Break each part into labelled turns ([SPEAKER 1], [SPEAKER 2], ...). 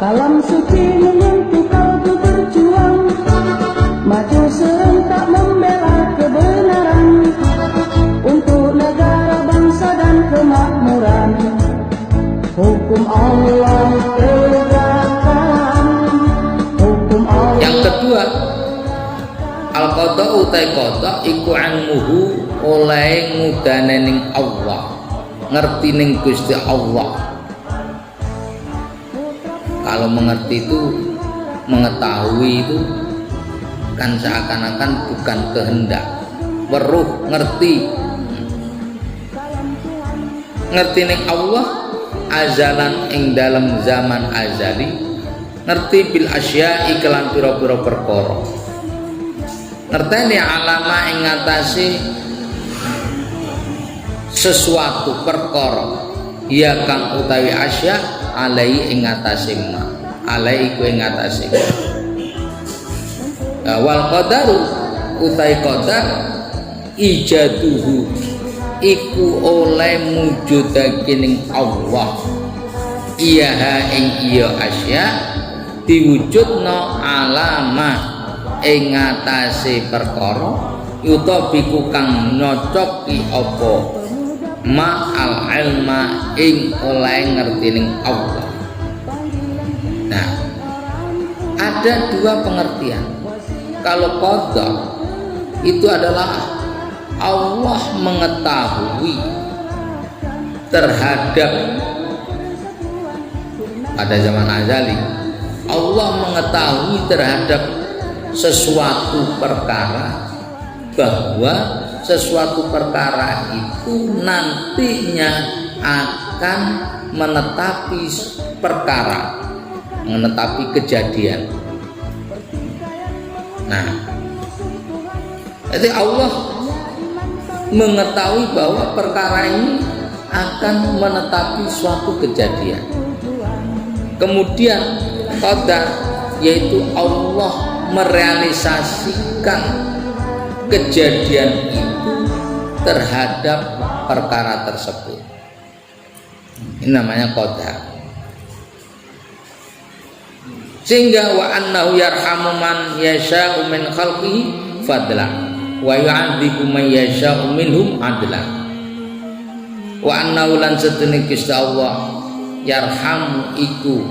[SPEAKER 1] Kalam suci menyentuh kalbu berjuang, maju serentak membela kebenaran, untuk negara, bangsa dan kemakmuran. Hukum Allah tegakkan, hukum Allah.
[SPEAKER 2] Yang kedua, al-qada utai qada iku anmuhu oleh ngudane ning Allah, ngerti ning Gusti Allah. Kalau mengerti itu, mengetahui itu kan seakan-akan bukan kehendak. Weruh ngerti ning Allah azalan ing dalam zaman azali, ngerti bil asya'i kelan pira-pira perkara, ngerteni alama ing ngatasi sesuatu perkara, ya kang utawi asya alai ing ngatasi ma, alai iku ing ngatasi wal qadaru utai qadar ijaduhu iku oleh mujudake ning Allah, iyaha ing iya asya diwujudno alama ing ngatasi perkara yutabiku kang nyocoki apa ma al ilma ing oleh ngerti ning Allah. Nah, ada dua pengertian. Kalau qada itu adalah Allah mengetahui terhadap, pada zaman azali Allah mengetahui terhadap sesuatu perkara, bahwa sesuatu perkara itu nantinya akan menetapi perkara, menetapi kejadian. Nah, jadi Allah mengetahui bahwa perkara ini akan menetapi suatu kejadian. Kemudian qadar yaitu Allah merealisasikan kejadian itu terhadap perkara tersebut. Ini namanya qadar. Sehingga wa annahu yarhamu man yasha'u min khalqihi fadlan wa yu'adzibu man yasha'u minhum adlan. Wa annahu lan satune Gusti Allah yarhamu iku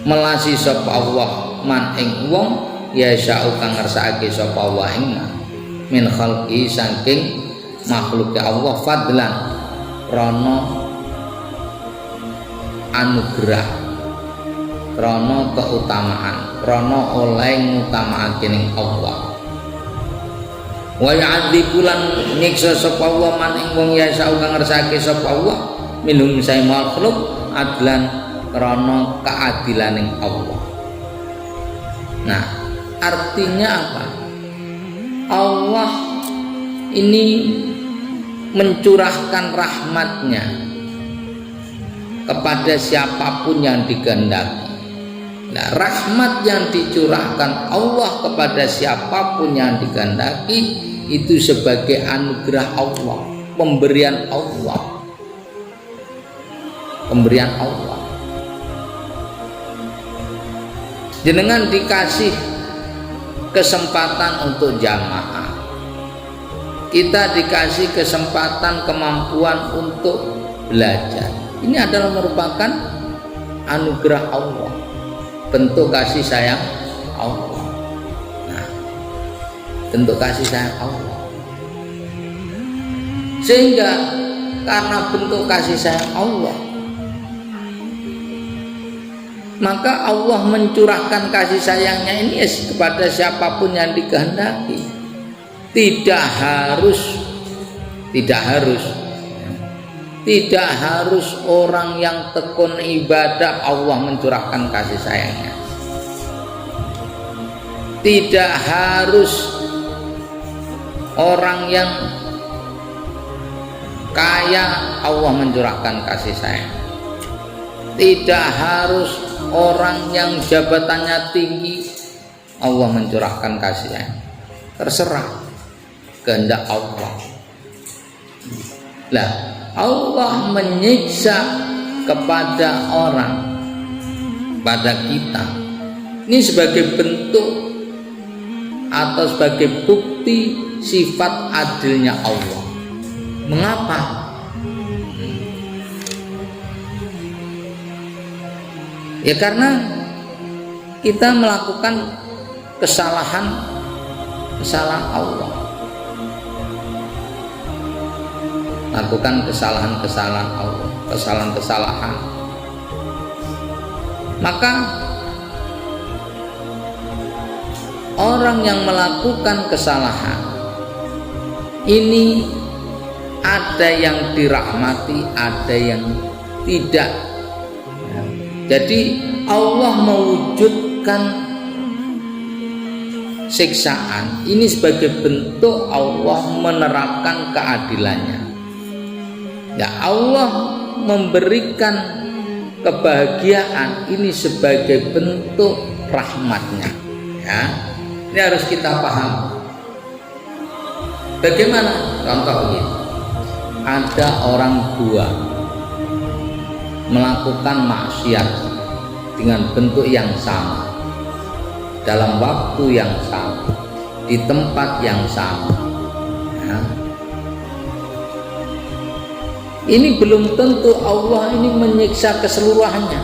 [SPEAKER 2] melasi sapa Allah man ing wong yasha'u kang ngersakake sapa Allah ing min khalqihi saking makhluke Allah fadlan krana anugerah, krana keutamaan, krana oleh ngutamakake ning Allah. Wa ya'dzibu lan nyiksa sapa Allah man ing wong yasa kang ngersakake sapa Allah minhum sae makhluk adlan krana keadilaning Allah. Nah, artinya apa? Allah ini mencurahkan rahmatnya kepada siapapun yang dikehendaki. Nah, rahmat yang dicurahkan Allah kepada siapapun yang dikehendaki itu sebagai anugerah Allah, pemberian Allah, pemberian Allah. Jenengan dikasih kesempatan untuk jamaah, kita dikasih kesempatan, kemampuan untuk belajar. Ini adalah merupakan anugerah Allah, bentuk kasih sayang Allah. Nah, bentuk kasih sayang Allah. Sehingga karena bentuk kasih sayang Allah, Maka Allah mencurahkan kasih sayangnya ini kepada siapapun yang dikehendaki. Tidak harus orang yang tekun ibadah Allah mencurahkan kasih sayangnya. Tidak harus orang yang kaya Allah mencurahkan kasih sayang. Tidak harus orang yang jabatannya tinggi Allah mencurahkan kasih sayang. Terserah kehendak Allah. Lah, Allah menyiksa kepada orang, pada kita, ini sebagai bentuk atau sebagai bukti sifat adilnya Allah. Mengapa? Ya karena kita melakukan kesalahan Allah, lakukan kesalahan Allah, kesalahan. Maka orang yang melakukan kesalahan ini ada yang dirahmati, ada yang tidak. Jadi Allah mewujudkan siksaan ini sebagai bentuk Allah menerapkan keadilannya. Ya, Allah memberikan kebahagiaan ini sebagai bentuk rahmatnya. Ya, ini harus kita paham. Bagaimana? Contoh begini, ada orang dua melakukan maksiat dengan bentuk yang sama, dalam waktu yang sama, di tempat yang sama. Ya. Ini belum tentu Allah ini menyiksa keseluruhannya,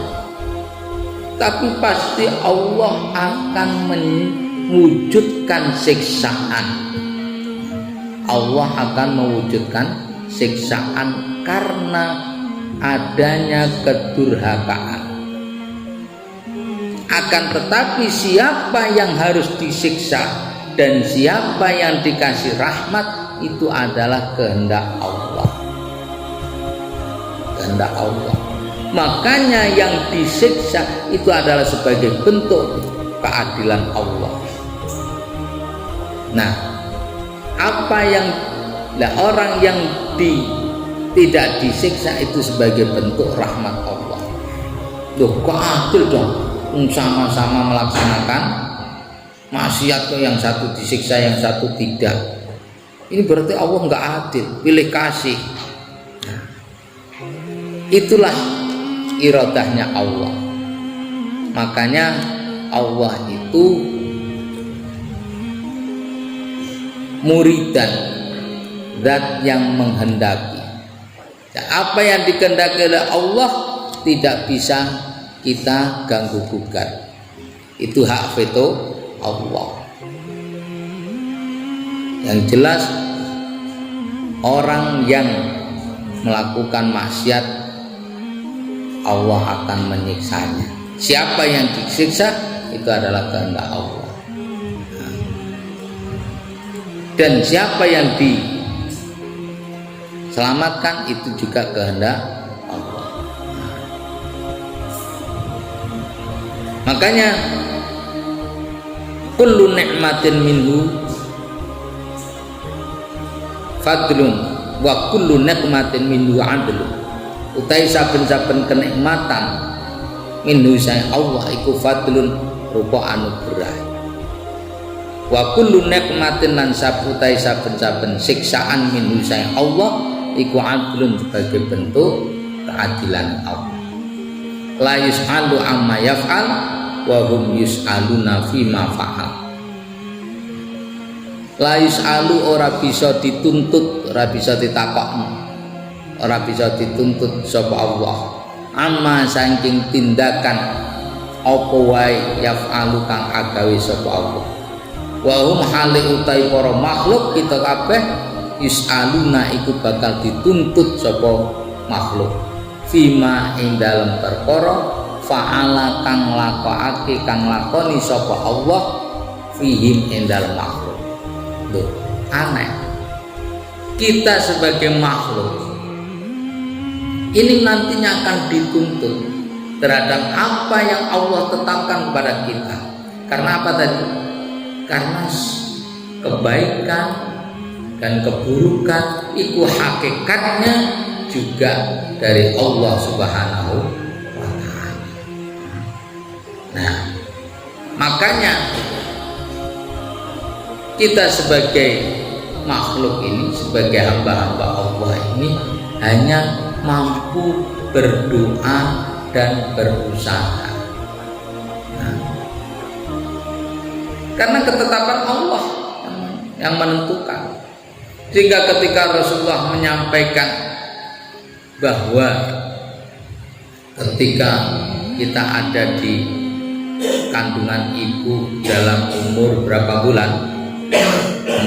[SPEAKER 2] tapi pasti Allah akan mewujudkan siksaan. Allah akan mewujudkan siksaan karena adanya kedurhakaan. Akan tetapi siapa yang harus disiksa dan siapa yang dikasih rahmat itu adalah kehendak Allah. Kehendak Allah. Makanya yang disiksa itu adalah sebagai bentuk keadilan Allah. Nah, apa yang orang yang tidak disiksa itu sebagai bentuk rahmat Allah. Loh, kok adil dong? Sama-sama melaksanakan maksiat, kok yang satu disiksa yang satu tidak. Ini berarti Allah nggak adil, pilih kasih. Nah, itulah iradahnya Allah. Makanya Allah itu muridan, zat yang menghendaki. Apa yang dikehendaki oleh Allah tidak bisa kita ganggu gugat. Itu hak veto Allah. Yang jelas orang yang melakukan maksiat Allah akan menyiksanya. Siapa yang disiksa itu adalah kehendak Allah. Dan siapa yang diselamatkan itu juga kehendak Allah. Makanya kullu ni'matin minhu fadlun wa kullu nikmatin minhu adlun. Utai saben-saben kenikmatan minhu sayang Allah iku fadlun rupa anugerah. Wa kullu nikmatin lan sabutai saben-saben siksaan minhu sayang Allah iku adlun sebagai bentuk keadilan Allah. La yus'alu amma yaf'al wa hum yus'aluna fima fa'al. La yus'alu ora bisa dituntut, ora bisa ditakokno, ora bisa dituntut sapa Allah amma saking tindakan apa wae yaf'alu kang agawe sapa Allah. Wa hum hale utai para makhluk kita kabeh yus'aluna iku bakal dituntut sapa makhluk fima ing dalem perkara fa'ala kang lakokake kang lakoni sapa Allah fihim endal makhluk. Loh, aneh. Kita sebagai makhluk ini nantinya akan dituntut terhadap apa yang Allah tetapkan kepada kita. Karena apa tadi? Karena kebaikan dan keburukan itu hakikatnya juga dari Allah Subhanahu wa ta'ala. Nah, makanya kita sebagai makhluk ini, sebagai hamba-hamba Allah ini hanya mampu berdoa dan berusaha. Nah, karena ketetapan Allah yang menentukan. Sehingga ketika Rasulullah menyampaikan bahwa ketika kita ada di kandungan ibu dalam umur berapa bulan?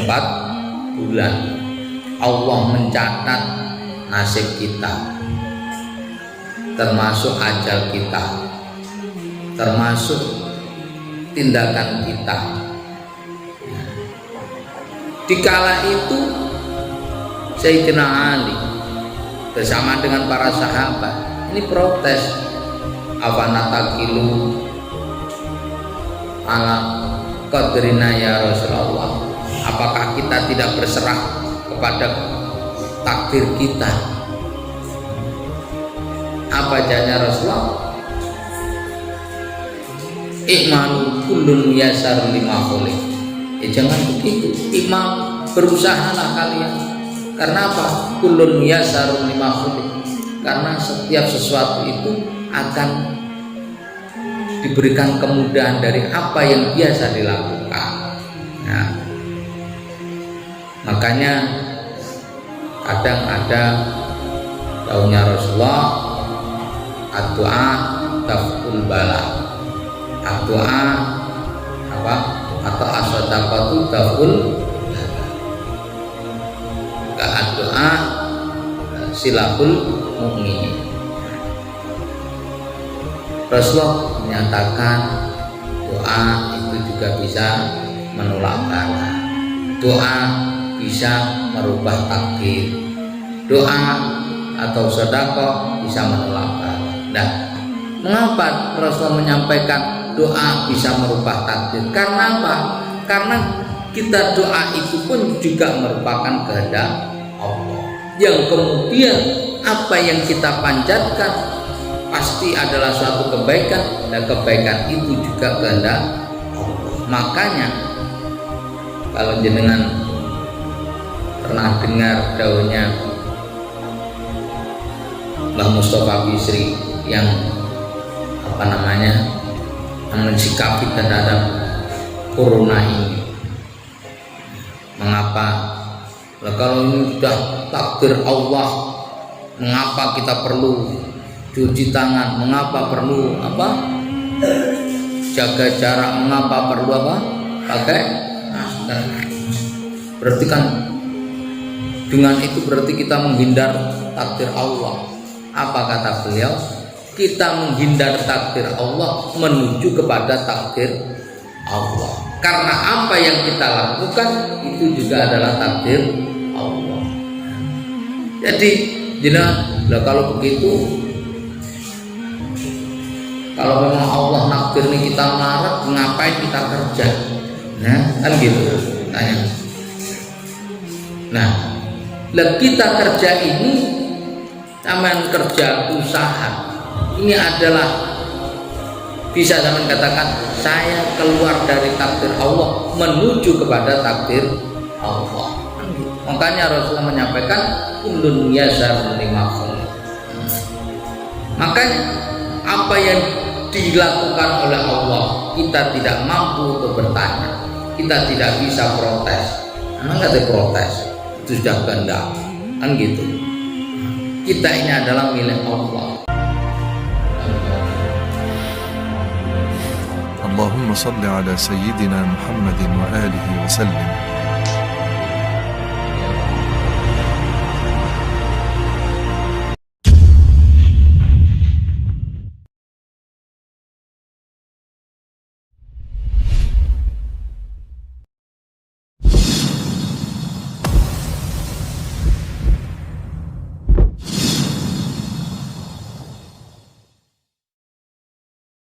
[SPEAKER 2] 4 bulan, Allah mencatat nasib kita, termasuk ajal kita, termasuk tindakan kita. Dikala itu Sayyidina Ali bersama dengan para sahabat ini protes, afanatakilu ala qadrina ya Rasulullah, apakah kita tidak berserah kepada takdir kita? Apa jawabnya Rasulullah? I'malu kullun yasar lima khuliq. Jangan begitu, iman berusahalah kalian. Karena apa? Kullun yasar lima khuliq. Karena setiap sesuatu itu akan diberikan kemudahan dari apa yang biasa dilakukan. Nah, makanya kadang ada daunnya Rasulullah, ad-du'a taful bala, ad-du'a apa atau as-sadaqatu taful bala, ad-du'a silahul mu'minin. Rasulullah menyatakan doa itu juga bisa menolak bala, doa bisa merubah takdir, doa atau sedekah bisa menolak bala. Nah, mengapa Rasulullah menyampaikan doa bisa merubah takdir? Karena apa? Karena kita doa itu pun juga merupakan kehendak Allah, yang kemudian apa yang kita panjatkan pasti adalah suatu kebaikan, dan kebaikan itu juga kehendak Allah. Makanya kalau jenengan pernah dengar daunnya Mbah Mustafa Bisri yang apa namanya mensikapi terhadap corona ini, mengapa kalau ini sudah takdir Allah, mengapa kita perlu cuci tangan, mengapa perlu apa jaga jarak, mengapa perlu apa pakai masker? Berarti kan dengan itu berarti kita menghindar takdir Allah. Apa kata beliau? Kita menghindar takdir Allah menuju kepada takdir Allah. Karena apa yang kita lakukan itu juga adalah takdir Allah. Jadi kalau begitu, kalau memang Allah nakdir nih kita melarat, ngapain kita kerja? Nah, kan gitu tanya. Nah, kita kerja ini namanya kerja usaha. Ini adalah bisa zaman katakan saya keluar dari takdir Allah menuju kepada takdir Allah. Makanya Rasulullah menyampaikan kullun yasar lima khuliq. Makanya apa yang dilakukan oleh Allah kita tidak mampu untuk bertanya, kita tidak bisa protes. Emang nggak ada protes, itu sudah kehendak, kan gitu. Kita ini adalah milik Allah.
[SPEAKER 3] Allahumma salli ala sayyidina Muhammadin wa alihi wa sallim.